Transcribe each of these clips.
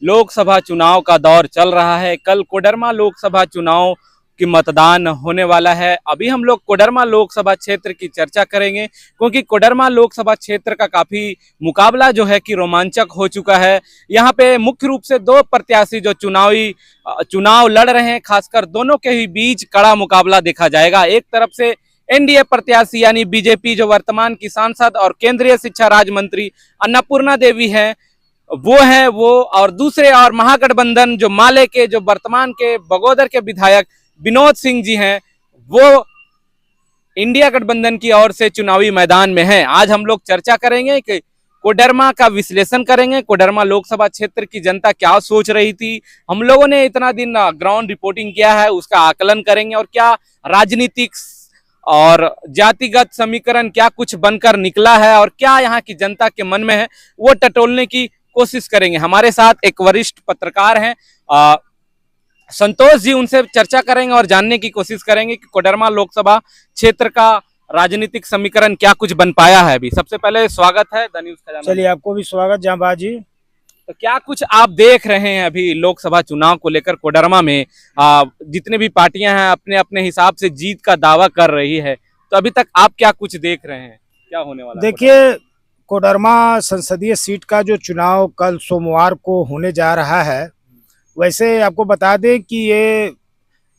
लोकसभा चुनाव का दौर चल रहा है। कल कोडरमा लोकसभा चुनाव की मतदान होने वाला है। अभी हम लोग कोडरमा लोकसभा क्षेत्र की चर्चा करेंगे, क्योंकि कोडरमा लोकसभा क्षेत्र का काफी मुकाबला जो है कि रोमांचक हो चुका है। यहाँ पे मुख्य रूप से दो प्रत्याशी जो चुनाव लड़ रहे हैं, खासकर दोनों के ही बीच कड़ा मुकाबला देखा जाएगा। एक तरफ से एनडीए प्रत्याशी यानी बीजेपी जो वर्तमान की सांसद और केंद्रीय शिक्षा राज्य मंत्री अन्नपूर्णा देवी हैं वो और दूसरे और महागठबंधन जो माले के जो वर्तमान के बगोदर के विधायक विनोद सिंह जी हैं, वो इंडिया गठबंधन की ओर से चुनावी मैदान में हैं। आज हम लोग चर्चा करेंगे कि कोडरमा का विश्लेषण करेंगे, कोडरमा लोकसभा क्षेत्र की जनता क्या सोच रही थी, हम लोगों ने इतना दिन ग्राउंड रिपोर्टिंग किया है उसका आकलन करेंगे, और क्या राजनीतिक और जातिगत समीकरण क्या कुछ बनकर निकला है और क्या यहाँ की जनता के मन में है, वो टटोलने की कोशिश करेंगे। हमारे साथ एक वरिष्ठ पत्रकार हैं संतोष जी, उनसे चर्चा करेंगे और जानने की कोशिश करेंगे कि कोडरमा लोकसभा क्षेत्र का राजनीतिक समीकरण क्या कुछ बन पाया है। अभी सबसे पहले स्वागत है द न्यूज़ खजाना। चलिए, आपको भी स्वागत जांबाज जी। तो क्या कुछ आप देख रहे हैं अभी लोकसभा चुनाव को लेकर कोडरमा में? जितने भी पार्टियां हैं अपने अपने हिसाब से जीत का दावा कर रही है, तो अभी तक आप क्या कुछ देख रहे हैं, क्या होने वाला? देखिए, कोडरमा संसदीय सीट का जो चुनाव कल सोमवार को होने जा रहा है, वैसे आपको बता दें कि ये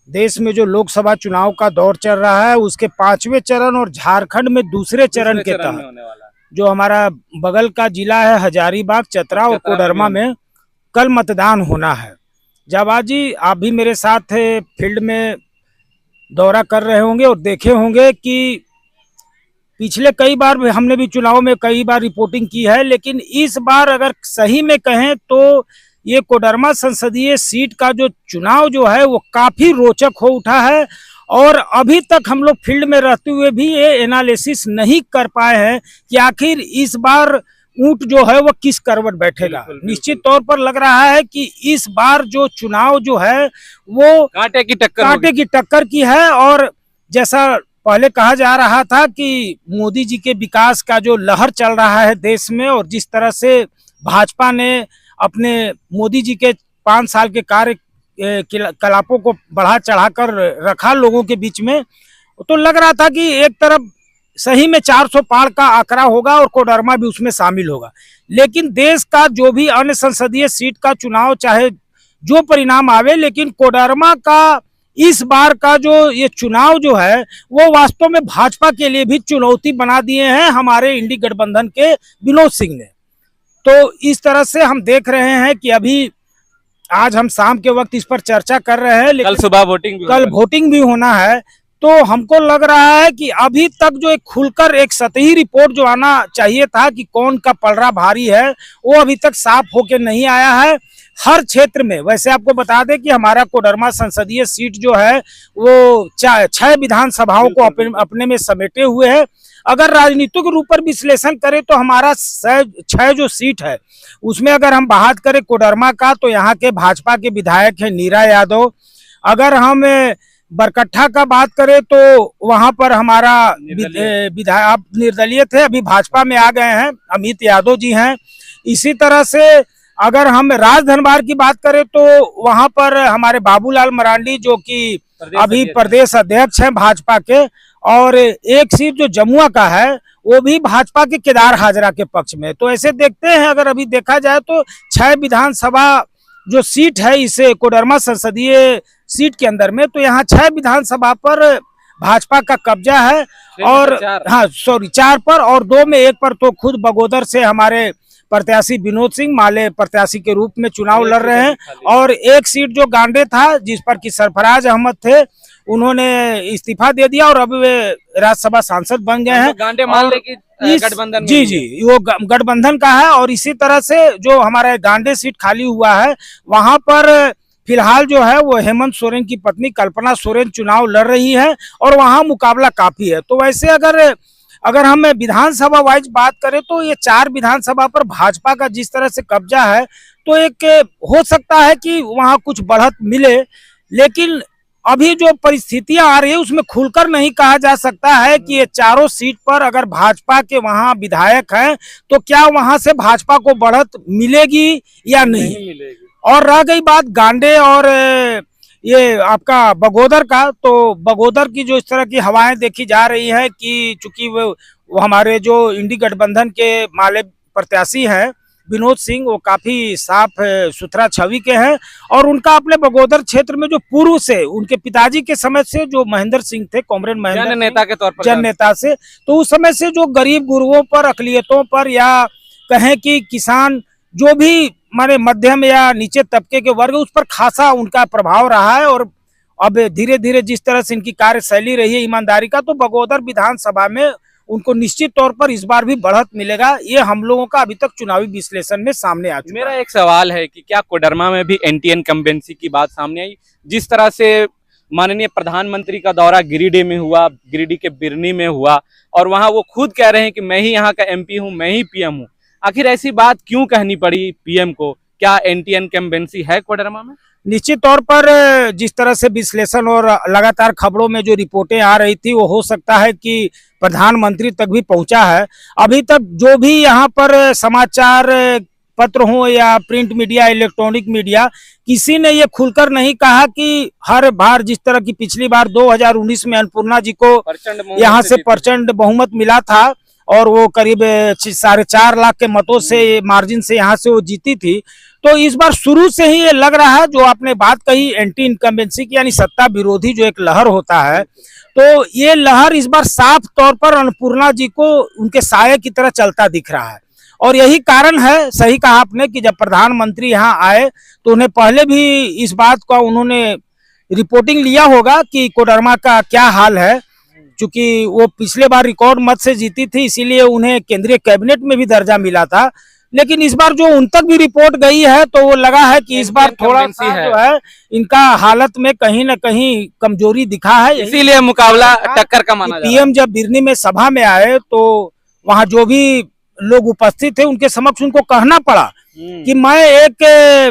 देश में जो लोकसभा चुनाव का दौर चल रहा है उसके 5वें चरण और झारखंड में दूसरे चरण के तहत जो हमारा बगल का जिला है हजारीबाग, चतरा और कोडरमा में कल मतदान होना है। जाबाज जी, आप भी मेरे साथ फील्ड में दौरा कर रहे होंगे और देखे होंगे कि पिछले कई बार हमने भी चुनाव में कई बार रिपोर्टिंग की है, लेकिन इस बार अगर सही में कहें तो ये कोडरमा संसदीय सीट का जो चुनाव जो है वो काफी रोचक हो उठा है। और अभी तक हम लोग फील्ड में रहते हुए भी ये एनालिसिस नहीं कर पाए हैं कि आखिर इस बार ऊंट जो है वो किस करवट बैठेगा। निश्चित तौर पर लग रहा है कि इस बार जो चुनाव जो है वो कांटे की टक्कर की है। और जैसा पहले कहा जा रहा था कि मोदी जी के विकास का जो लहर चल रहा है देश में, और जिस तरह से भाजपा ने अपने मोदी जी के 5 साल के कार्य कलापों को बढ़ा चढ़ाकर रखा लोगों के बीच में, तो लग रहा था कि एक तरफ सही में 400 पार का आंकड़ा होगा और कोडरमा भी उसमें शामिल होगा। लेकिन देश का जो भी अन्य संसदीय सीट का चुनाव चाहे जो परिणाम आवे, लेकिन कोडरमा का इस बार का जो ये चुनाव जो है वो वास्तव में भाजपा के लिए भी चुनौती बना दिए हैं हमारे इंडी गठबंधन के विनोद सिंह ने। तो इस तरह से हम देख रहे हैं कि अभी आज हम शाम के वक्त इस पर चर्चा कर रहे हैं, लेकिन कल वोटिंग भी होना है। तो हमको लग रहा है कि अभी तक जो एक खुलकर एक सतही रिपोर्ट जो आना चाहिए था कि कौन का पलड़ा भारी है, वो अभी तक साफ होके नहीं आया है हर क्षेत्र में। वैसे आपको बता दें कि हमारा कोडरमा संसदीय सीट जो है वो 6 विधानसभाओं को अपने में समेटे हुए है। अगर राजनीतिक रूप पर विश्लेषण करें तो हमारा 6 जो सीट है उसमें अगर हम बात करें कोडरमा का, तो यहाँ के भाजपा के विधायक हैं नीरा यादव। अगर हम बरकट्ठा का बात करें तो वहां पर हमारा विधायक निर्दलीय थे, अभी भाजपा में आ गए हैं, अमित यादव जी हैं। इसी तरह से अगर हम राजधनबार की बात करें तो वहां पर हमारे बाबूलाल मरांडी जो कि अभी प्रदेश अध्यक्ष हैं भाजपा के, और एक सीट जो जमुआ का है वो भी भाजपा के केदार हाजरा के पक्ष में। तो ऐसे देखते हैं, अगर अभी देखा जाए तो 6 विधानसभा जो सीट है इसे कोडरमा संसदीय सीट के अंदर में, तो यहाँ 6 विधानसभा पर भाजपा का कब्जा है। और 4 पर, और 2 में 1 पर तो खुद बगोदर से हमारे प्रत्याशी विनोद सिंह माले प्रत्याशी के रूप में चुनाव लड़ रहे हैं। और एक सीट जो गांडे था जिस पर कि सरफराज अहमद थे, उन्होंने इस्तीफा दे दिया और अब वे राज्यसभा सांसद बन गए हैं। गांडे माले की गठबंधन, जी वो गठबंधन का है। और इसी तरह से जो हमारा गांडे सीट खाली हुआ है वहां पर फिलहाल जो है वो हेमंत सोरेन की पत्नी कल्पना सोरेन चुनाव लड़ रही है और वहां मुकाबला काफी है। तो वैसे अगर हम विधानसभा वाइज बात करें तो ये 4 विधानसभा पर भाजपा का जिस तरह से कब्जा है, तो एक हो सकता है कि वहां कुछ बढ़त मिले, लेकिन अभी जो परिस्थितियां आ रही है उसमें खुलकर नहीं कहा जा सकता है कि ये चारों सीट पर अगर भाजपा के वहां विधायक हैं तो क्या वहां से भाजपा को बढ़त मिलेगी या नहीं मिलेगी। और रह गई बात गांडे और ये आपका बगोदर का, तो बगोदर की जो इस तरह की हवाएं देखी जा रही है कि चूंकि वो हमारे जो इंडी गठबंधन के माले प्रत्याशी हैं विनोद सिंह, वो काफी साफ सुथरा छवि के हैं और उनका अपने बगोदर क्षेत्र में जो पूर्व से उनके पिताजी के समय से जो महेंद्र सिंह थे, कॉमरेड महेंद्र जन नेता के तौर पर, जन नेता से, तो उस समय से जो गरीब गुरुओं पर, अकलियतों पर, या कहें कि किसान जो भी माने मध्यम या नीचे तबके के वर्ग, उस पर खासा उनका प्रभाव रहा है। और अब धीरे धीरे जिस तरह से इनकी कार्यशैली रही है ईमानदारी का, तो बगोदर विधानसभा में उनको निश्चित तौर पर इस बार भी बढ़त मिलेगा। ये हम लोगों का अभी तक चुनावी विश्लेषण में सामने आ चुका है। मेरा एक सवाल है कि क्या कोडरमा में भी एंटी इनकम्बेंसी की बात सामने आई? जिस तरह से माननीय प्रधानमंत्री का दौरा गिरिडीह में हुआ, गिरिडीह के बिरनी में हुआ, और वहां वो खुद कह रहे हैं कि मैं ही यहाँ का एमपी हूँ, मैं ही पीएम हूँ। आखिर ऐसी बात क्यों कहनी पड़ी पीएम को? क्या एंटी इनकम्बेंसी है कोडरमा में? निश्चित तौर पर जिस तरह से विश्लेषण और लगातार खबरों में जो रिपोर्टें आ रही थी, वो हो सकता है कि प्रधानमंत्री तक भी पहुंचा है। अभी तक जो भी यहाँ पर समाचार पत्र हो या प्रिंट मीडिया, इलेक्ट्रॉनिक मीडिया, किसी ने ये खुलकर नहीं कहा कि हर बार जिस तरह की पिछली बार 2019 में अन्नपूर्णा जी को यहाँ से प्रचंड बहुमत मिला था और वो करीब 4.5 लाख के मतों से मार्जिन से यहाँ से वो जीती थी, तो इस बार शुरू से ही ये लग रहा है, जो आपने बात कही एंटी इनकम्बेंसी की, यानी सत्ता विरोधी जो एक लहर होता है, तो ये लहर इस बार साफ तौर पर अन्नपूर्णा जी को उनके साये की तरह चलता दिख रहा है। और यही कारण है, सही कहा आपने, कि जब प्रधानमंत्री यहाँ आए तो उन्हें पहले भी इस बात का उन्होंने रिपोर्टिंग लिया होगा कि कोडरमा का क्या हाल है। चूंकि वो पिछले बार रिकॉर्ड मत से जीती थी, इसीलिए उन्हें केंद्रीय कैबिनेट में भी दर्जा मिला था। लेकिन इस बार जो उन तक भी रिपोर्ट गई है, तो वो लगा है कि इस बार थोड़ा सा जो है इनका हालत में कहीं न कहीं कमजोरी दिखा है, इसीलिए मुकाबला टक्कर का माना जा रहा है। पीएम जब बिरनी में सभा में आए तो वहां जो भी लोग उपस्थित थे उनके समक्ष उनको कहना पड़ा कि मैं एक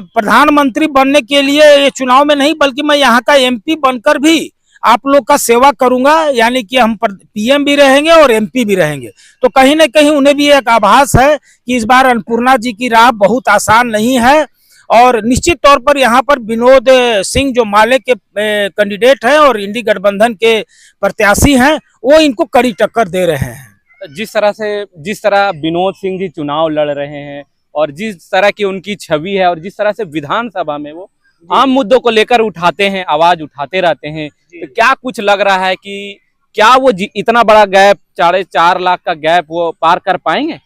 प्रधानमंत्री बनने के लिए ये चुनाव में नहीं, बल्कि मैं यहाँ का एमपी बनकर भी आप लोग का सेवा करूंगा, यानी कि हम पीएम भी रहेंगे और एमपी भी रहेंगे। तो कहीं न कहीं उन्हें भी एक आभास है कि इस बार अन्नपूर्णा जी की राह बहुत आसान नहीं है। और निश्चित तौर पर यहाँ पर विनोद सिंह जो माले के कैंडिडेट हैं और इंडी गठबंधन के प्रत्याशी हैं, वो इनको कड़ी टक्कर दे रहे हैं। जिस तरह विनोद सिंह जी चुनाव लड़ रहे हैं और जिस तरह की उनकी छवि है और जिस तरह से विधानसभा में वो आम मुद्दों को लेकर उठाते हैं, आवाज उठाते रहते हैं, तो क्या कुछ लग रहा है कि क्या वो इतना बड़ा गैप, 4.5 लाख का गैप, वो पार कर पाएंगे?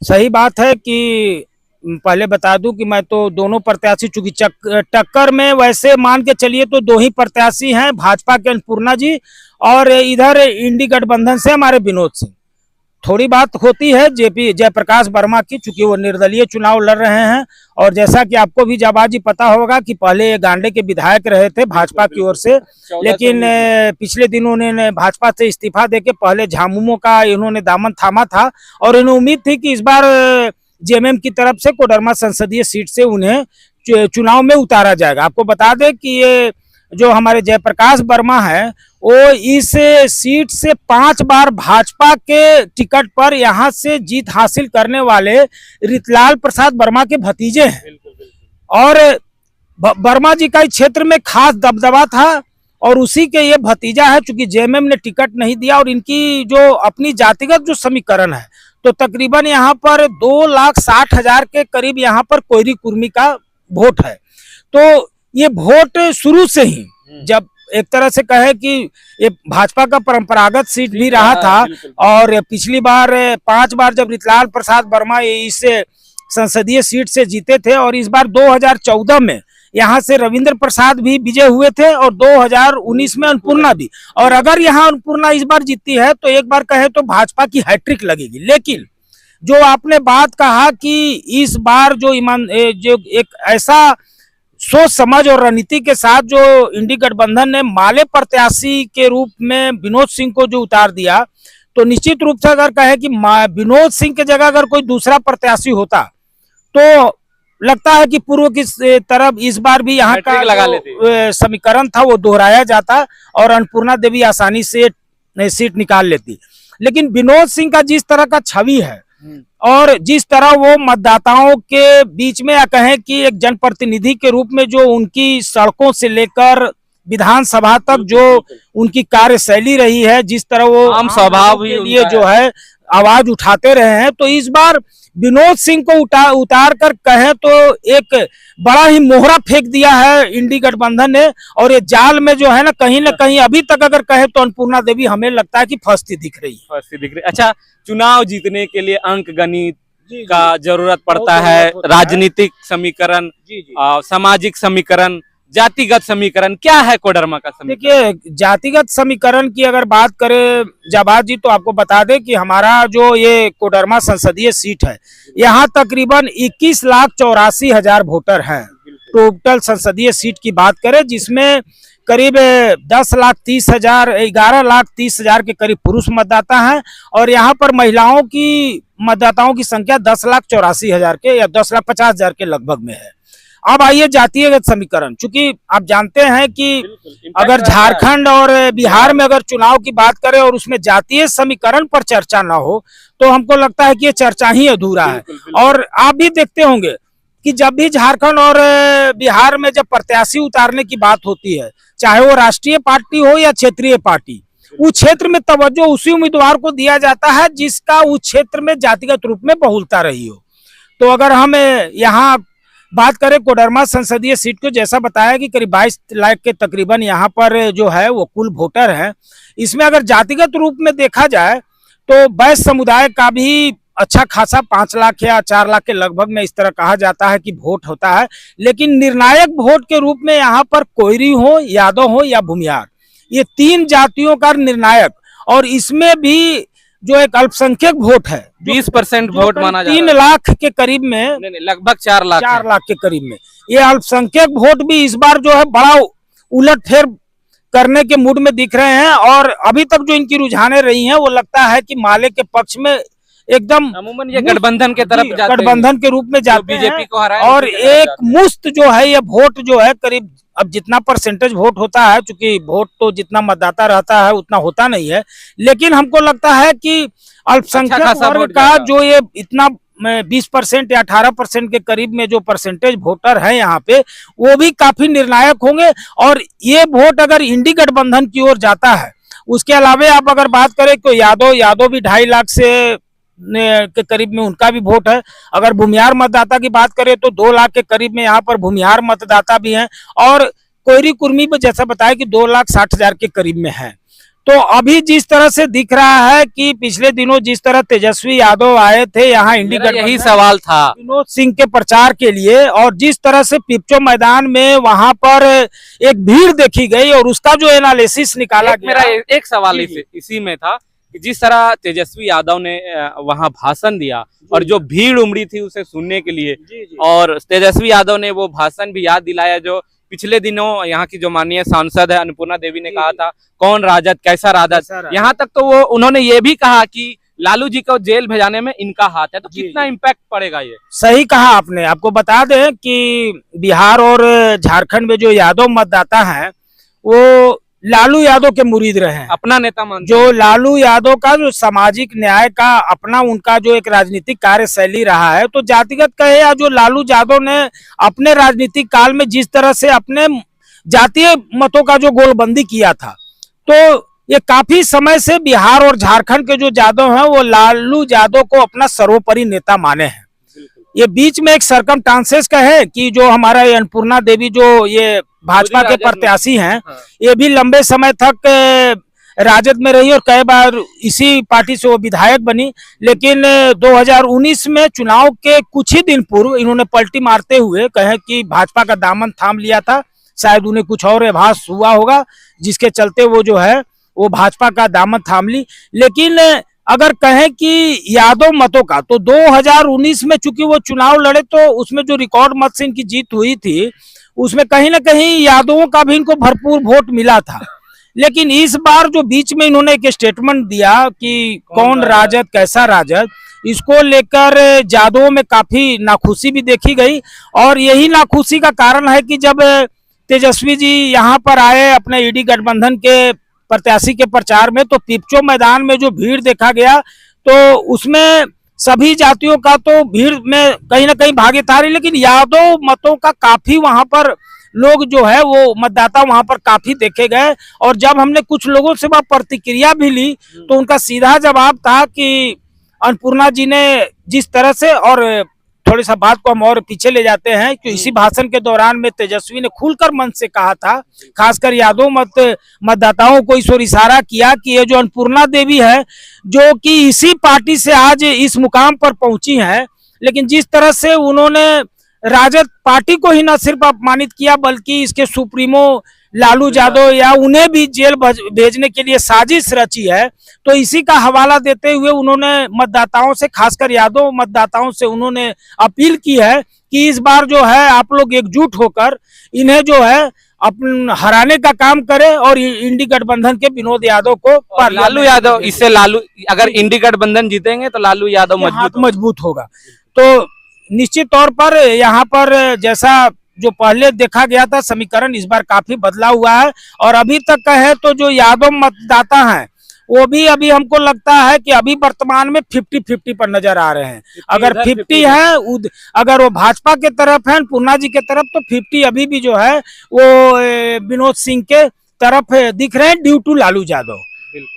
सही बात है कि पहले बता दूं कि मैं तो दोनों प्रत्याशी, चूंकि टक्कर में वैसे मान के चलिए तो 2 ही प्रत्याशी हैं, भाजपा के अन्नपूर्णा जी और इधर इंडी गठबंधन से हमारे विनोद सिंह। थोड़ी बात होती है जेपी जयप्रकाश वर्मा की, चूंकि वो निर्दलीय चुनाव लड़ रहे हैं। और जैसा कि आपको भी जाबाजी पता होगा कि पहले ये गांडे के विधायक रहे थे भाजपा की ओर से, लेकिन पिछले दिनों उन्होंने भाजपा से इस्तीफा देके पहले झामुमो का इन्होंने दामन थामा था और इन्हें उम्मीद थी कि इस बार जेएमएम की तरफ से कोडरमा संसदीय सीट से उन्हें चुनाव में उतारा जाएगा। आपको बता दें कि ये जो हमारे जयप्रकाश वर्मा है, वो इस सीट से 5 बार भाजपा के टिकट पर यहाँ से जीत हासिल करने वाले रितलाल प्रसाद वर्मा के भतीजे हैं। और वर्मा जी का इस क्षेत्र में खास दबदबा था और उसी के ये भतीजा है। चूंकि जेएमएम ने टिकट नहीं दिया और इनकी जो अपनी जातिगत जो समीकरण है, तो तकरीबन यहाँ पर 2,60,000 के करीब यहाँ पर कोयरी कुर्मी का वोट है। तो ये वोट शुरू से ही, जब एक तरह से कहे कि ये भाजपा का परंपरागत सीट भी रहा था, और पिछली बार 5 बार जब रितलाल प्रसाद वर्मा इस संसदीय सीट से जीते थे, और इस बार 2014 में यहाँ से रविंद्र प्रसाद भी विजय हुए थे और 2019 में अन्नपूर्णा भी। और अगर यहाँ अन्नपूर्णा इस बार जीतती है तो एक बार कहे तो भाजपा की हैट्रिक लगेगी। लेकिन जो आपने बात कहा कि इस बार जो एक ऐसा सोच समझ और रणनीति के साथ जो इंडी गठबंधन ने माले प्रत्याशी के रूप में विनोद सिंह को जो उतार दिया, तो निश्चित रूप से अगर कहे कि विनोद सिंह की जगह अगर कोई दूसरा प्रत्याशी होता तो लगता है कि पूर्व की तरफ इस बार भी यहाँ का समीकरण था वो दोहराया जाता और अन्नपूर्णा देवी आसानी से सीट निकाल लेती। लेकिन विनोद सिंह का जिस तरह का छवि है और जिस तरह वो मतदाताओं के बीच में या कहें कि एक जनप्रतिनिधि के रूप में जो उनकी सड़कों से लेकर विधानसभा तक जो उनकी कार्यशैली रही है, जिस तरह वो आम स्वभाव के ही लिए उनका जो है आवाज उठाते रहे हैं, तो इस बार विनोद सिंह को उतार कर कहें तो एक बड़ा ही मोहरा फेंक दिया है इंडी गठबंधन ने। और ये जाल में जो है ना कहीं अभी तक अगर कहे तो अन्नपूर्णा देवी हमें लगता है कि फंसती दिख रही है। फंसती दिख रही। अच्छा, चुनाव जीतने के लिए अंक गणित जी, का जरूरत पड़ता बहुत है, जरूरत होता है। राजनीतिक समीकरण, जी। सामाजिक समीकरण, जातिगत समीकरण, क्या है कोडरमा का समीकरण? देखिए, जातिगत समीकरण की अगर बात करें जाबाज जी, तो आपको बता दें कि हमारा जो ये कोडरमा संसदीय सीट है, यहाँ तकरीबन 21,84,000 वोटर हैं। टोटल संसदीय सीट की बात करें, जिसमें करीब 10,30,000 11,30,000 के करीब पुरुष मतदाता हैं और यहाँ पर महिलाओं की मतदाताओं की संख्या 10,84,000 के या 10,50,000 के लगभग में है। अब आइए जातीयगत समीकरण, चूंकि आप जानते हैं कि अगर झारखंड और बिहार में अगर चुनाव की बात करें और उसमें जातीय समीकरण पर चर्चा ना हो तो हमको लगता है कि ये चर्चा ही अधूरा है। और आप भी देखते होंगे कि जब भी झारखंड और बिहार में जब प्रत्याशी उतारने की बात होती है, चाहे वो राष्ट्रीय पार्टी हो या क्षेत्रीय पार्टी, उस क्षेत्र में तवज्जो उसी उम्मीदवार को दिया जाता है जिसका उस क्षेत्र में जातिगत रूप में बहुलता रही हो। तो अगर हम यहाँ बात करें कोडरमा संसदीय सीट को, जैसा बताया कि करीब 22 लाख के तकरीबन यहाँ पर जो है वो कुल वोटर हैं। इसमें अगर जातिगत रूप में देखा जाए तो वैश्य समुदाय का भी अच्छा खासा 5 लाख या 4 लाख के लगभग में इस तरह कहा जाता है कि वोट होता है। लेकिन निर्णायक वोट के रूप में यहाँ पर कोयरी हो, यादव हो या भूमियार, ये 3 जातियों का निर्णायक, और इसमें भी जो एक अल्पसंख्यक वोट है 20% वोट माना जाता है। 3 लाख के करीब में, नहीं, लगभग 4 लाख 4 लाख के करीब में ये अल्पसंख्यक वोट भी इस बार जो है बड़ा उलटफेर करने के मूड में दिख रहे हैं। और अभी तक जो इनकी रुझाने रही हैं वो लगता है कि माले के पक्ष में एकदम अमूमन ये गठबंधन के तरफ जाते हैं, गठबंधन के रूप में जाते बीजेपी को हराए और एक मुश्त जो है ये वोट जो है करीब, अब जितना परसेंटेज वोट होता है, चूंकि वोट तो जितना मतदाता रहता है उतना होता नहीं है, लेकिन हमको लगता है कि अल्पसंख्यक वर्ग का जो ये इतना 20% या 18% के करीब में जो परसेंटेज वोटर है यहाँ पे, वो भी काफी निर्णायक होंगे। और ये वोट अगर इंडी गठबंधन की ओर जाता है, उसके अलावा आप अगर बात करें तो यादव भी 2.5 लाख से के करीब में उनका भी वोट है। अगर भूमिहार मतदाता की बात करें तो 2 लाख के करीब में यहाँ पर भूमिहार मतदाता भी हैं। और कोयरी कुर्मी में जैसा बताया कि 2,60,000 के करीब में है। तो अभी जिस तरह से दिख रहा है कि पिछले दिनों जिस तरह तेजस्वी यादव आए थे यहाँ इंडी गठबंधन, यही सवाल था विनोद सिंह के प्रचार के लिए, और जिस तरह से पिपचो मैदान में वहां पर एक भीड़ देखी गई और उसका जो एनालिसिस निकाला गया। मेरा एक सवाल इसी में था कि जिस तरह तेजस्वी यादव ने वहां भाषण दिया और जो भीड़ उमड़ी थी उसे सुनने के लिए, और तेजस्वी यादव ने वो भाषण भी याद दिलाया जो पिछले दिनों यहाँ की जो माननीय सांसद है अन्नपूर्णा देवी ने कहा था, कौन राजद कैसा राजद। यहाँ तक तो वो उन्होंने ये भी कहा कि लालू जी को जेल भेजाने में इनका हाथ है। तो कितना इम्पैक्ट पड़ेगा ये? सही कहा आपने। आपको बता दें कि बिहार और झारखंड में जो यादव मतदाता हैं वो लालू यादव के मुरीद रहे हैं, अपना नेता मान, जो लालू यादव का जो सामाजिक न्याय का अपना उनका जो एक राजनीतिक कार्यशैली रहा है, तो जातिगत कहे या जो लालू यादव ने अपने राजनीतिक काल में जिस तरह से अपने जातीय मतों का जो गोलबंदी किया था, तो ये काफी समय से बिहार और झारखंड के जो यादव हैं वो लालू यादव को अपना सर्वोपरि नेता माने हैं। ये बीच में एक सरकमस्टांसेस का है कि जो हमारा अन्नपूर्णा देवी जो ये भाजपा के प्रत्याशी हैं, ये भी लंबे समय तक राजद में रही और कई बार इसी पार्टी से वो विधायक बनी। लेकिन 2019 में चुनाव के कुछ ही दिन पूर्व इन्होंने पलटी मारते हुए कहे कि भाजपा का दामन थाम लिया था। शायद उन्हें कुछ और आभास हुआ होगा जिसके चलते वो जो है वो भाजपा का दामन थाम ली। लेकिन अगर कहें कि यादव मतों का, तो 2019 में चूंकि वो चुनाव लड़े तो उसमें जो रिकॉर्ड मत से इनकी जीत हुई थी उसमें कहीं ना कहीं यादवों का भी इनको भरपूर वोट मिला था। लेकिन इस बार जो बीच में इन्होंने एक स्टेटमेंट दिया कि कौन राजद कैसा राजद, इसको लेकर यादवों में काफी नाखुशी भी देखी गई। और यही नाखुशी का कारण है कि जब तेजस्वी जी यहाँ पर आए अपने ईडी गठबंधन के प्रत्याशी के प्रचार में, तो पिपचो मैदान में जो भीड़ देखा गया तो उसमें सभी जातियों का तो भीड़ में कहीं ना कहीं भागीदारी, लेकिन यादव मतों का काफी वहां पर लोग जो है वो मतदाता वहां पर काफी देखे गए। और जब हमने कुछ लोगों से वह प्रतिक्रिया भी ली तो उनका सीधा जवाब था कि अन्नपूर्णा जी ने जिस तरह से, और थोड़ी सा बात को हम और पीछे ले जाते हैं कि इसी भाषण के दौरान में तेजस्वी ने खुलकर मन से कहा था, खासकर यादव मतदाताओं को इस ओर इशारा किया कि ये जो अन्नपूर्णा देवी है जो कि इसी पार्टी से आज इस मुकाम पर पहुंची है, लेकिन जिस तरह से उन्होंने राजद पार्टी को ही न सिर्फ अपमानित किया बल्कि इसके सुप्रीमो लालू यादव या उन्हें भी जेल भेजने के लिए साजिश रची है। तो इसी का हवाला देते हुए उन्होंने मतदाताओं से, खासकर यादव मतदाताओं से उन्होंने अपील की है कि इस बार जो है आप लोग एकजुट होकर इन्हें जो है अपन हराने का काम करे और इंडी गठबंधन के विनोद यादव को, लालू यादव, इससे लालू अगर इंडी गठबंधन जीतेंगे तो लालू यादव मजबूत होगा। तो निश्चित तौर पर यहाँ पर जैसा जो पहले देखा गया था समीकरण इस बार काफी बदला हुआ है। और अभी तक का है तो जो यादव मतदाता हैं वो भी अभी हमको लगता है कि अभी वर्तमान में 50-50 पर नजर आ रहे हैं। अगर 50 है, अगर वो भाजपा के तरफ है पूर्णा जी के तरफ, तो 50 अभी भी जो है वो विनोद सिंह के तरफ दिख रहे हैं ड्यू टू लालू यादव।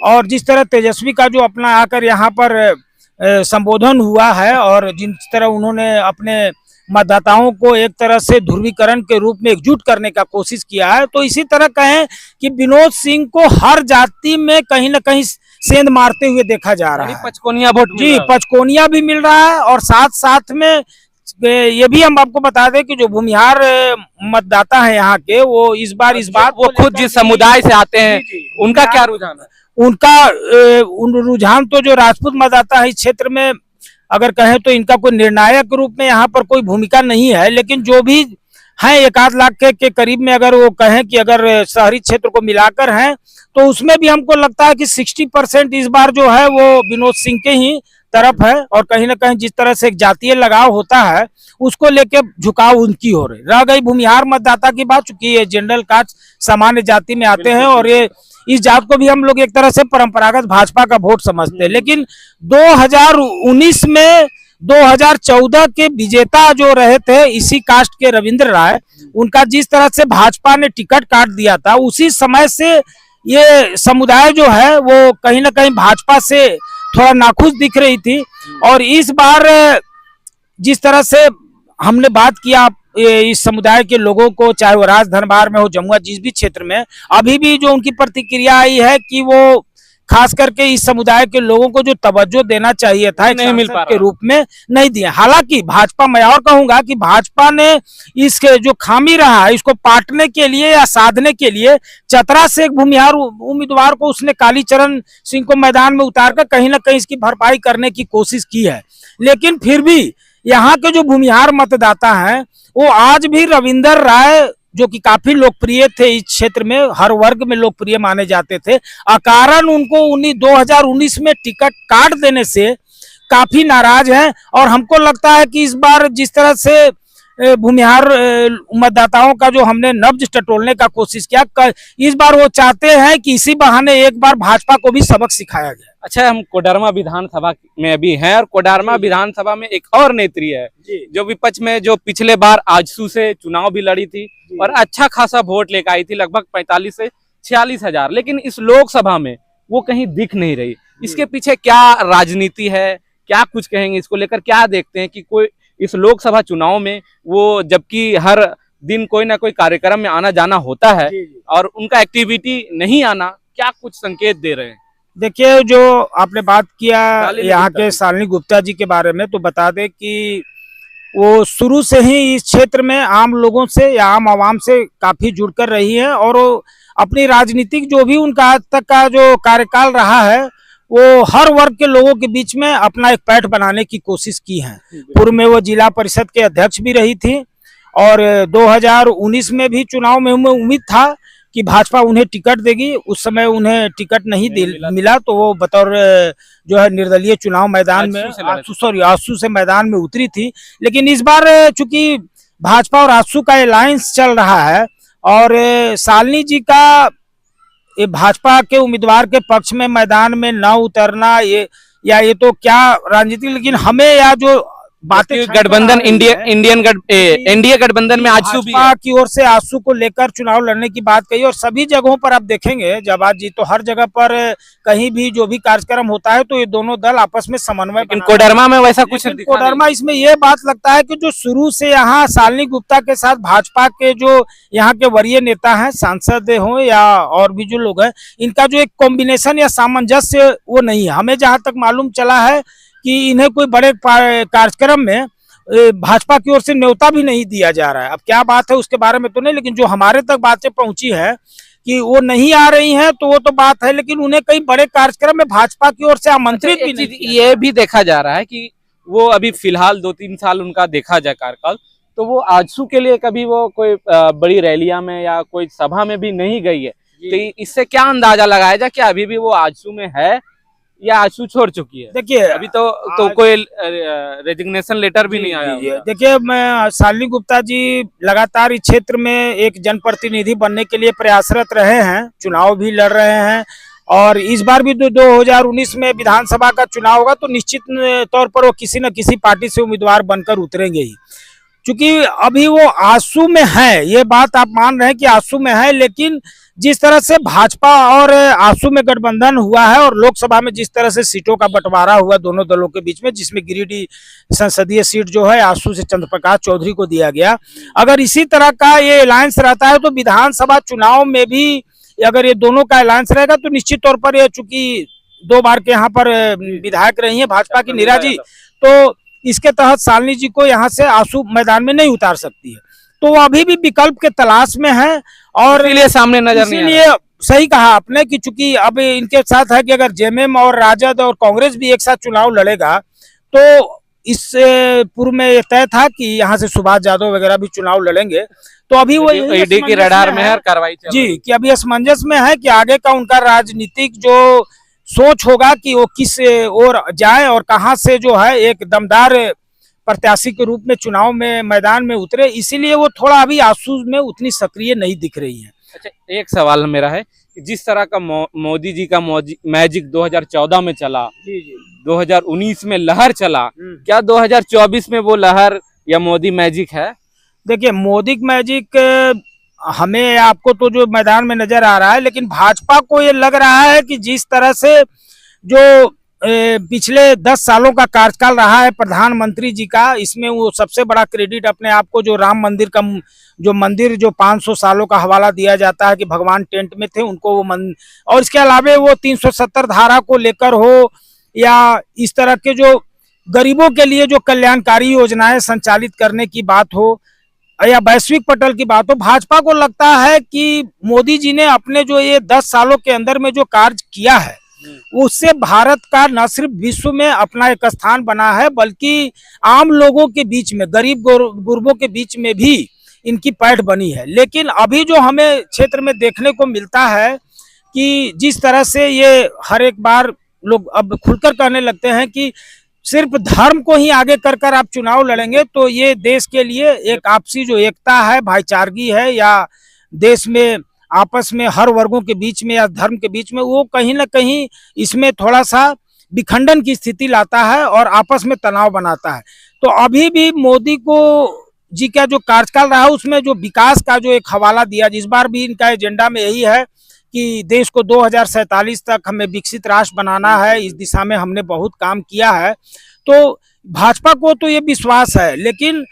और जिस तरह तेजस्वी का जो अपना आकर यहाँ पर संबोधन हुआ है और जिस तरह उन्होंने अपने मतदाताओं को एक तरह से ध्रुवीकरण के रूप में एकजुट करने का कोशिश किया है, तो इसी तरह कहें कि विनोद सिंह को हर जाति में कहीं ना कहीं सेंध मारते हुए देखा जा रहा है। पचकोनिया वोट, जी पचकोनिया भी मिल रहा है। और साथ साथ में ये भी हम आपको बता दें कि जो भूमिहार मतदाता है यहाँ के, वो इस बात वो खुद जिस समुदाय से आते हैं उनका क्या रुझान है? उनका रुझान तो जो राजपूत मतदाता है इस क्षेत्र में अगर कहें तो इनका कोई निर्णायक रूप में यहाँ पर कोई भूमिका नहीं है, लेकिन जो भी हैं 1-8 लाख के करीब में अगर वो कहें कि अगर शहरी क्षेत्र को मिलाकर हैं तो उसमें भी हमको लगता है कि 60% इस बार जो है वो विनोद सिंह के ही तरफ है। और कहीं ना कहीं जिस तरह से एक जातीय लगाव होता है उसको लेके झुकाव उनकी हो रही। रह गई भूमिहार मतदाता की बात, चूंकि ये जनरल कास्ट सामान्य जाति में आते हैं और ये इस जात को भी हम लोग एक तरह से परंपरागत भाजपा का वोट समझते हैं। लेकिन 2019 में 2014 के विजेता जो रहे थे इसी कास्ट के रविंद्र राय, उनका जिस तरह से भाजपा ने टिकट काट दिया था, उसी समय से ये समुदाय जो है वो कहीं ना कहीं भाजपा से थोड़ा नाखुश दिख रही थी। और इस बार जिस तरह से हमने बात किया इस समुदाय के लोगों को, चाहे वो राज धनबार में हो, जमुआ, जिस भी क्षेत्र में, अभी भी जो उनकी प्रतिक्रिया आई है कि वो खास करके इस समुदाय के लोगों को जो तवज्जो देना चाहिए था नहीं मिल पा के रूप में नहीं दिया। हालांकि भाजपा, मैं और कहूंगा कि भाजपा ने इसके जो खामी रहा है इसको पाटने के लिए या साधने के लिए चतरा से एक भूमिहार उम्मीदवार को उसने कालीचरण सिंह को मैदान में उतारकर कहीं ना कहीं इसकी भरपाई करने की कोशिश की है। लेकिन फिर भी यहाँ के जो भूमिहार मतदाता हैं वो आज भी रविंदर राय, जो कि काफी लोकप्रिय थे इस क्षेत्र में, हर वर्ग में लोकप्रिय माने जाते थे, अकारण उनको 2019 में टिकट काट देने से काफी नाराज हैं। और हमको लगता है कि इस बार जिस तरह से भूमिहार मतदाताओं का जो हमने नब्ज टटोलने का कोशिश किया, इस बार वो चाहते हैं कि इसी बहाने एक बार भाजपा को भी सबक सिखाया जाए। अच्छा, हम कोडरमा विधानसभा में अभी हैं और कोडरमा विधानसभा में एक और नेत्री है जो विपक्ष में, जो पिछले बार आजसू से चुनाव भी लड़ी थी और अच्छा खासा वोट लेकर आई थी, लगभग 45 से 46 हजार, लेकिन इस लोकसभा में वो कहीं दिख नहीं रही। इसके पीछे क्या राजनीति है, क्या कुछ कहेंगे इसको लेकर? क्या देखते हैं कि कोई इस लोकसभा चुनाव में वो, जबकि हर दिन कोई ना कोई कार्यक्रम में आना जाना होता है और उनका एक्टिविटी नहीं आना, क्या कुछ संकेत दे रहे हैं? देखिए, जो आपने बात किया यहाँ के शालिनी गुप्ता जी के बारे में, तो बता दें कि वो शुरू से ही इस क्षेत्र में आम लोगों से या आम आवाम से काफी जुड़कर रही है और वो अपनी राजनीतिक जो भी उनका आज तक का जो कार्यकाल रहा है वो हर वर्ग के लोगों के बीच में अपना एक पैठ बनाने की कोशिश की है। पूर्व में वो जिला परिषद के अध्यक्ष भी रही थी और 2019 में भी चुनाव में उम्मीद था कि भाजपा उन्हें टिकट देगी। उस समय उन्हें टिकट नहीं मिला तो वो बतौर जो है निर्दलीय चुनाव मैदान में आजसू से मैदान में उतरी थी। लेकिन इस बार चूंकि भाजपा और आजसू का अलायंस चल रहा है और शालिनी जी का भाजपा के उम्मीदवार के पक्ष में मैदान में न उतरना, ये या ये तो क्या राजनीति, लेकिन हमें या जो बातें गठबंधन एनडीए गठबंधन में आजसू भी भाजपा की ओर से आजसू को लेकर चुनाव लड़ने की बात कही, और सभी जगहों पर आप देखेंगे जवाब जी, तो हर जगह पर कहीं भी जो भी कार्यक्रम होता है तो ये दोनों दल आपस में समन्वय, लेकिन कोडरमा में वैसा कुछ दिखा नहीं। कोडरमा इसमें ये बात लगता है कि जो शुरू से यहाँ शालिनी गुप्ता के साथ भाजपा के जो यहाँ के वरीय नेता हैं, सांसद हो या और भी जो लोग हैं, इनका जो एक कॉम्बिनेशन या सामंजस्य वो नहीं है। हमें जहां तक मालूम चला है कि इन्हें कोई बड़े कार्यक्रम में भाजपा की ओर से न्योता भी नहीं दिया जा रहा है। अब क्या बात है उसके बारे में तो नहीं, लेकिन जो हमारे तक बातें पहुंची है कि वो नहीं आ रही हैं, तो वो तो बात है, लेकिन उन्हें कई बड़े कार्यक्रम में भाजपा की ओर से आमंत्रित भी नहीं। ये भी देखा जा रहा है कि वो अभी फिलहाल 2-3 साल उनका देखा जाए कार्यकाल, तो वो आजसू के लिए कभी वो कोई बड़ी रैलियां में या कोई सभा में भी नहीं गई है। तो इससे क्या अंदाजा लगाया जाए कि अभी भी वो आजसू में है या आजसू छोड़ चुकी है? देखिए अभी तो कोई रेजिग्नेशन लेटर भी नहीं आया। देखिए, मैं शालिनी गुप्ता जी लगातार इस क्षेत्र में एक जनप्रतिनिधि बनने के लिए प्रयासरत रहे हैं, चुनाव भी लड़ रहे हैं, और इस बार भी 2019 में विधानसभा का चुनाव होगा तो निश्चित तौर पर वो किसी न किसी पार्टी से उम्मीदवार बनकर उतरेंगे ही। क्योंकि अभी वो आजसू में है, ये बात आप मान रहे हैं कि आजसू में है, लेकिन जिस तरह से भाजपा और आजसू में गठबंधन हुआ है और लोकसभा में जिस तरह से सीटों का बंटवारा हुआ दोनों दलों के बीच में, जिसमें गिरिडीह संसदीय सीट जो है आजसू से चंद्रप्रकाश चौधरी को दिया गया, अगर इसी तरह का ये अलायंस रहता है तो विधानसभा चुनाव में भी अगर ये दोनों का अलायंस रहेगा तो निश्चित तौर पर ये, चूंकि 2 बार के यहाँ पर विधायक रही है भाजपा की नीरा जी, तो इसके तहत शालिनी जी को यहाँ से आजसू मैदान में नहीं उतार सकती है, तो वो अभी भी विकल्प के तलाश में है। और इसलिए सामने नजर नहीं आ रहा। इसीलिए सही कहा आपने कि चूंकि अब इनके साथ है कि अगर जेएमएम और राजद और कांग्रेस भी एक साथ चुनाव लड़ेगा, तो इस पूर्व में ये तय था कि यहाँ से सुभाष यादव वगैरह भी चुनाव लड़ेंगे, तो अभी वो ईडी की रडार में है कार्रवाई जी, कि अभी असमंजस में है कि आगे का उनका राजनीतिक जो सोच होगा कि वो किस ओर जाए और कहां से जो है एक दमदार प्रत्याशी के रूप में चुनाव में मैदान में उतरे, इसीलिए वो थोड़ा अभी आजसू में उतनी सक्रिय नहीं दिख रही है। अच्छा, एक सवाल मेरा है कि जिस तरह का मोदी जी का मैजिक 2014 में चला, 2019 में लहर चला, क्या 2024 में वो लहर या मोदी मैजिक है? देखिए, मोदी मैजिक हमें आपको तो जो मैदान में नजर आ रहा है, लेकिन भाजपा को ये लग रहा है कि जिस तरह से जो पिछले 10 सालों का कार्यकाल रहा है प्रधानमंत्री जी का, इसमें वो सबसे बड़ा क्रेडिट अपने आप को जो राम मंदिर का जो 500 सालों का हवाला दिया जाता है कि भगवान टेंट में थे उनको वो और इसके अलावा वो 370 धारा को लेकर हो या इस तरह के जो गरीबों के लिए जो कल्याणकारी योजनाएं संचालित करने की बात हो या वैश्विक पटल की बात हो, भाजपा को लगता है कि मोदी जी ने अपने जो ये 10 सालों के अंदर में जो कार्य किया है उससे भारत का न सिर्फ विश्व में अपना एक स्थान बना है, बल्कि आम लोगों के बीच में, गरीब गुरबों के बीच में भी इनकी पैठ बनी है। लेकिन अभी जो हमें क्षेत्र में देखने को मिलता है कि जिस तरह से ये हर एक बार लोग अब खुलकर कहने लगते हैं कि सिर्फ धर्म को ही आगे कर कर आप चुनाव लड़ेंगे तो ये देश के लिए एक आपसी जो एकता है, भाईचारगी है, या देश में आपस में हर वर्गों के बीच में या धर्म के बीच में, वो कहीं ना कहीं इसमें थोड़ा सा विखंडन की स्थिति लाता है और आपस में तनाव बनाता है। तो अभी भी मोदी को जी का जो कार्यकाल रहा उसमें जो विकास का जो एक हवाला दिया, इस बार भी इनका एजेंडा में यही है कि देश को 2047 तक हमें विकसित राष्ट्र बनाना है, इस दिशा में हमने बहुत काम किया है। तो भाजपा को तो ये विश्वास है, लेकिन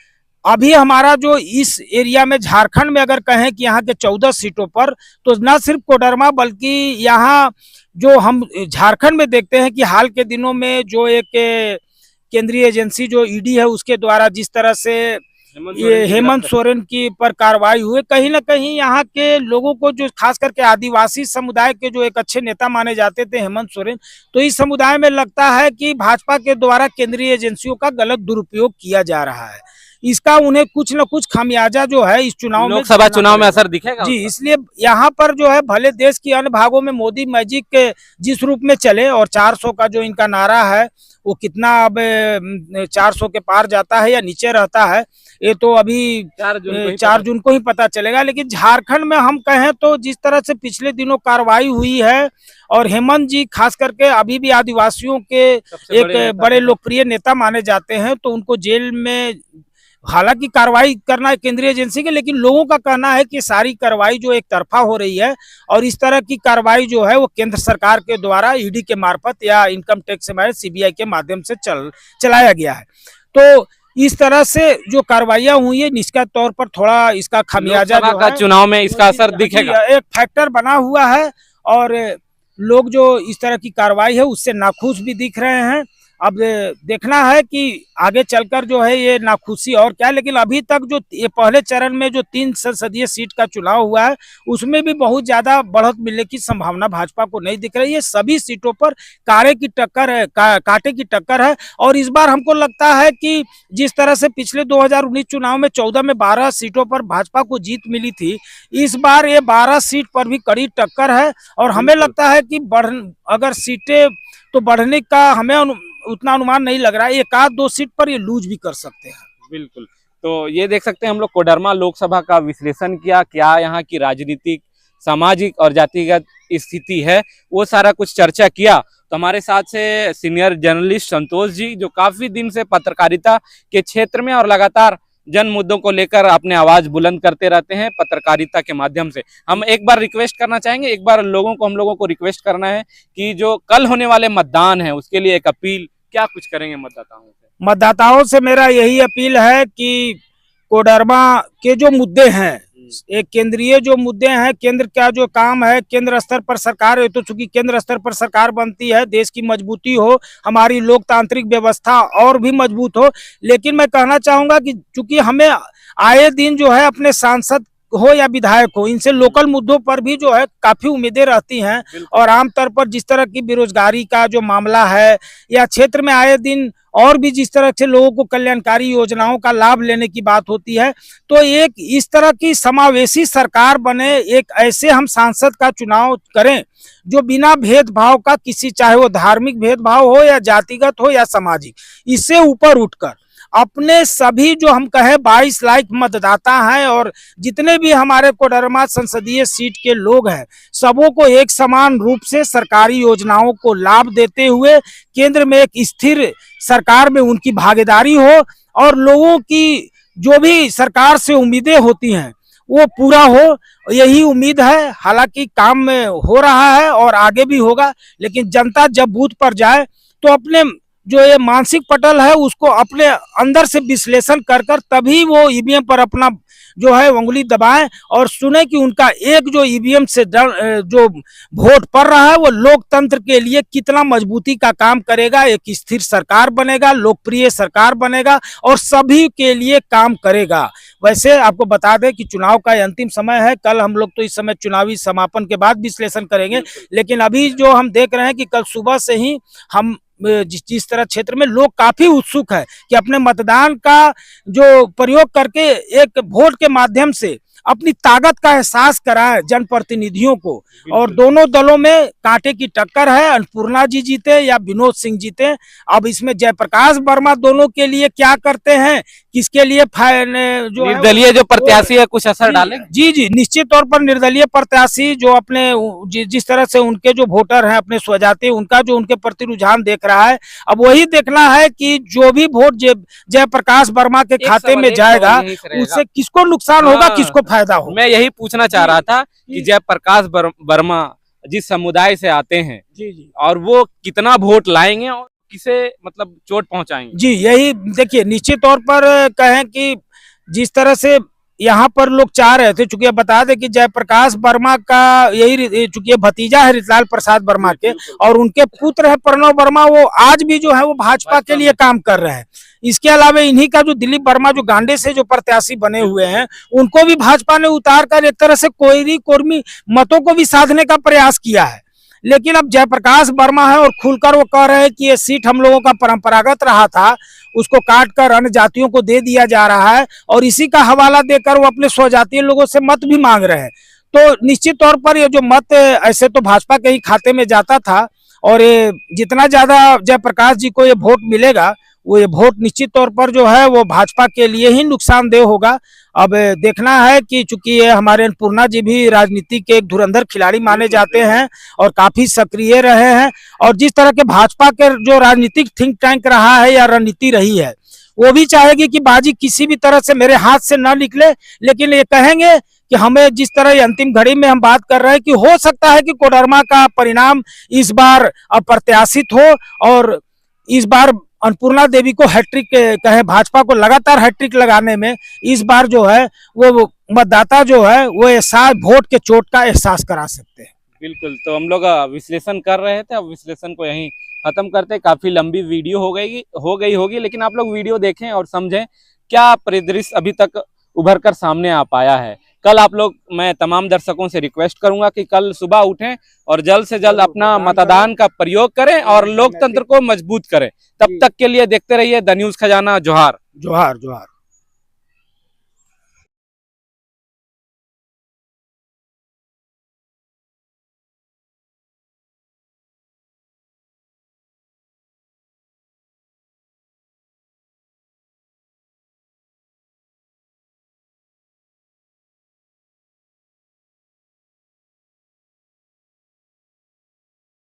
अभी हमारा जो इस एरिया में झारखंड में अगर कहें कि यहाँ के 14 सीटों पर, तो न सिर्फ कोडरमा बल्कि यहाँ जो हम झारखंड में देखते हैं कि हाल के दिनों में जो एक केंद्रीय एजेंसी जो ईडी है उसके द्वारा जिस तरह से ये हेमंत सोरेन की पर कार्रवाई हुई, कहीं ना कहीं यहाँ के लोगों को, जो खास करके आदिवासी समुदाय के जो एक अच्छे नेता माने जाते थे हेमंत सोरेन, तो इस समुदाय में लगता है कि भाजपा के द्वारा केंद्रीय एजेंसियों का गलत दुरुपयोग किया जा रहा है। इसका उन्हें कुछ न कुछ खामियाजा जो है इस चुनाव में, लोकसभा चुनाव में असर दिखेगा जी। इसलिए यहाँ पर जो है भले देश के अन्य भागों में मोदी मैजिक के जिस रूप में चले और 400 का जो इनका नारा है वो कितना अब 400 के पार जाता है या नीचे रहता है, ये तो अभी 4 जून को ही पता चलेगा। लेकिन झारखंड में हम कहें तो जिस तरह से पिछले दिनों कार्रवाई हुई है, और हेमंत जी खास करके अभी भी आदिवासियों के एक बड़े लोकप्रिय नेता माने जाते हैं, तो उनको जेल में, हालांकि कार्रवाई करना है केंद्रीय एजेंसी के, लेकिन लोगों का कहना है कि सारी कार्रवाई जो एक तरफा हो रही है, और इस तरह की कार्रवाई जो है वो केंद्र सरकार के द्वारा ईडी के मार्फत या इनकम टैक्स से सीबीआई के माध्यम से चलाया गया है। तो इस तरह से जो कार्रवाइयां हुई है, निश्चित तौर पर थोड़ा इसका खामियाजा जो है चुनाव में इसका असर दिखेगा, एक फैक्टर बना हुआ है, और लोग जो इस तरह की कार्रवाई है उससे नाखुश भी दिख रहे हैं। अब देखना है कि आगे चलकर जो है ये नाखुशी और क्या, लेकिन अभी तक जो ये पहले चरण में जो 3 संसदीय सीट का चुनाव हुआ है उसमें भी बहुत ज्यादा बढ़त मिलने की संभावना भाजपा को नहीं दिख रही है। सभी सीटों पर कांटे की टक्कर है, कांटे की टक्कर है। और इस बार हमको लगता है कि जिस तरह से पिछले 2019 चुनाव में 14 में 12 सीटों पर भाजपा को जीत मिली थी, इस बार ये 12 सीट पर भी कड़ी टक्कर है। और हमें लगता है कि अगर सीटें तो बढ़ने का हमें उतना अनुमान नहीं लग रहा है, 1-2 सीट पर ये लूज भी कर सकते हैं। बिल्कुल, तो ये देख सकते हैं हम लोग कोडरमा लोकसभा का विश्लेषण किया, क्या यहाँ की राजनीतिक, सामाजिक और जातिगत स्थिति है, वो सारा कुछ चर्चा किया। तो हमारे साथ से सीनियर जर्नलिस्ट संतोष जी, जो काफी दिन से पत्रकारिता के क्षेत्र में और लगातार जन मुद्दों को लेकर अपने आवाज बुलंद करते रहते हैं पत्रकारिता के माध्यम से। हम एक बार रिक्वेस्ट करना चाहेंगे, एक बार हम लोगों को रिक्वेस्ट करना है कि जो कल होने वाले मतदान है उसके लिए एक अपील, क्या कुछ करेंगे मतदाताओं से? मतदाताओं से मेरा यही अपील है कि कोडरमा के जो मुद्दे हैं, एक केंद्रीय जो मुद्दे हैं, केंद्र का जो काम है, केंद्र स्तर पर सरकार है, तो चूंकि केंद्र स्तर पर सरकार बनती है, देश की मजबूती हो, हमारी लोकतांत्रिक व्यवस्था और भी मजबूत हो। लेकिन मैं कहना चाहूंगा कि चूंकि हमें आए दिन जो है अपने सांसद हो या विधायक हो, इनसे लोकल मुद्दों पर भी जो है काफी उम्मीदें रहती हैं। और आमतौर पर जिस तरह की बेरोजगारी का जो मामला है, या क्षेत्र में आए दिन और भी जिस तरह से लोगों को कल्याणकारी योजनाओं का लाभ लेने की बात होती है, तो एक इस तरह की समावेशी सरकार बने, एक ऐसे हम सांसद का चुनाव करें जो बिना भेदभाव का, किसी चाहे वो धार्मिक भेदभाव हो या जातिगत हो या सामाजिक, इससे ऊपर उठकर अपने सभी जो हम कहें 22 लाख मतदाता हैं और जितने भी हमारे कोडरमा संसदीय सीट के लोग हैं, सबों को एक समान रूप से सरकारी योजनाओं को लाभ देते हुए केंद्र में एक स्थिर सरकार में उनकी भागीदारी हो, और लोगों की जो भी सरकार से उम्मीदें होती हैं वो पूरा हो, यही उम्मीद है। हालांकि काम में हो रहा है और आगे भी होगा, लेकिन जनता जब बूथ पर जाए तो अपने जो ये मानसिक पटल है उसको अपने अंदर से विश्लेषण कर तभी वो ईवीएम पर अपना जो है उंगली दबाएं और सुने कि उनका एक जो ईवीएम से जो वोट पड़ रहा है वो लोकतंत्र के लिए कितना मजबूती का काम करेगा, एक स्थिर सरकार बनेगा, लोकप्रिय सरकार बनेगा और सभी के लिए काम करेगा। वैसे आपको बता दें कि चुनाव का अंतिम समय है, कल हम लोग तो इस समय चुनावी समापन के बाद विश्लेषण करेंगे, लेकिन अभी जो हम देख रहे हैं कि कल सुबह से ही हम जिस तरह क्षेत्र में लोग काफी उत्सुक है कि अपने मतदान का जो प्रयोग करके एक वोट के माध्यम से अपनी ताकत का एहसास कराए जनप्रतिनिधियों को। और दोनों दलों में कांटे की टक्कर है, अन्नपूर्णा जी जीते या विनोद सिंह जीते। अब इसमें जयप्रकाश वर्मा दोनों के लिए क्या करते हैं, किसके लिए जो निर्दलीय जो प्रत्याशी है कुछ असर डाले? जी निश्चित तौर पर निर्दलीय प्रत्याशी जो अपने जिस तरह से उनके जो वोटर हैं अपने स्वजाति, उनका जो उनके प्रति रुझान देख रहा है, अब वही देखना है कि जो भी वोट जयप्रकाश वर्मा के खाते में जाएगा उससे किसको नुकसान होगा, किसको फायदा हो। मैं यही पूछना चाह रहा था कि जयप्रकाश वर्मा जिस समुदाय से आते हैं जी और वो कितना वोट लाएंगे और किसे मतलब चोट पहुंचाएंगे? जी यही देखिए, निश्चित तौर पर कहें कि जिस तरह से यहाँ पर लोग चाह रहे थे, चूंकि बता दें कि जयप्रकाश वर्मा का यही चूंकि भतीजा है रितलाल प्रसाद वर्मा के और उनके पुत्र है प्रणव वर्मा, वो आज भी जो है वो भाजपा के लिए काम कर रहे हैं। इसके अलावा इन्हीं का जो दिलीप वर्मा जो गांडे से जो प्रत्याशी बने हुए हैं, उनको भी भाजपा ने उतार कर एक तरह से कोयरी कोर्मी मतों को भी साधने का प्रयास किया है। लेकिन अब जयप्रकाश वर्मा है और खुलकर वो कह रहे हैं कि ये सीट हम लोगों का परंपरागत रहा था, उसको काट कर अन्य जातियों को दे दिया जा रहा है और इसी का हवाला देकर वो अपने स्वजातीय लोगों से मत भी मांग रहे हैं। तो निश्चित तौर पर ये जो मत ऐसे तो भाजपा के ही खाते में जाता था और ये जितना ज्यादा जयप्रकाश जी को ये वोट मिलेगा वो ये वोट निश्चित तौर पर जो है वो भाजपा के लिए ही नुकसानदेह होगा। अब देखना है कि चूंकि ये हमारे अन्नपूर्णा जी भी राजनीति के एक धुरंधर खिलाड़ी माने जाते हैं और काफी सक्रिय रहे हैं, और जिस तरह के भाजपा के जो राजनीतिक थिंक टैंक रहा है या रणनीति रही है, वो भी चाहेगी कि बाजी किसी भी तरह से मेरे हाथ से न निकले, लेकिन ये कहेंगे कि हमें जिस तरह ये अंतिम घड़ी में हम बात कर रहे हैं कि हो सकता है कि कोडरमा का परिणाम इस बार अप्रत्याशित हो और इस बार अन्नपूर्णा देवी को हैट्रिक कहे, भाजपा को लगातार हैट्रिक लगाने में इस बार जो है वो मतदाता जो है वो एहसास, वोट के चोट का एहसास करा सकते हैं। बिल्कुल, तो हम लोग विश्लेषण कर रहे थे, अब विश्लेषण को यहीं खत्म करते। काफी लंबी वीडियो हो गई होगी, लेकिन आप लोग वीडियो देखें और समझें क्या परिदृश्य अभी तक उभर कर सामने आ पाया है। कल आप लोग, मैं तमाम दर्शकों से रिक्वेस्ट करूंगा कि कल सुबह उठें और जल्द से जल्द अपना मतदान का प्रयोग करें और लोकतंत्र को मजबूत करें। तब तक के लिए देखते रहिए द न्यूज़ खजाना। जोहार। जोहार जोहार।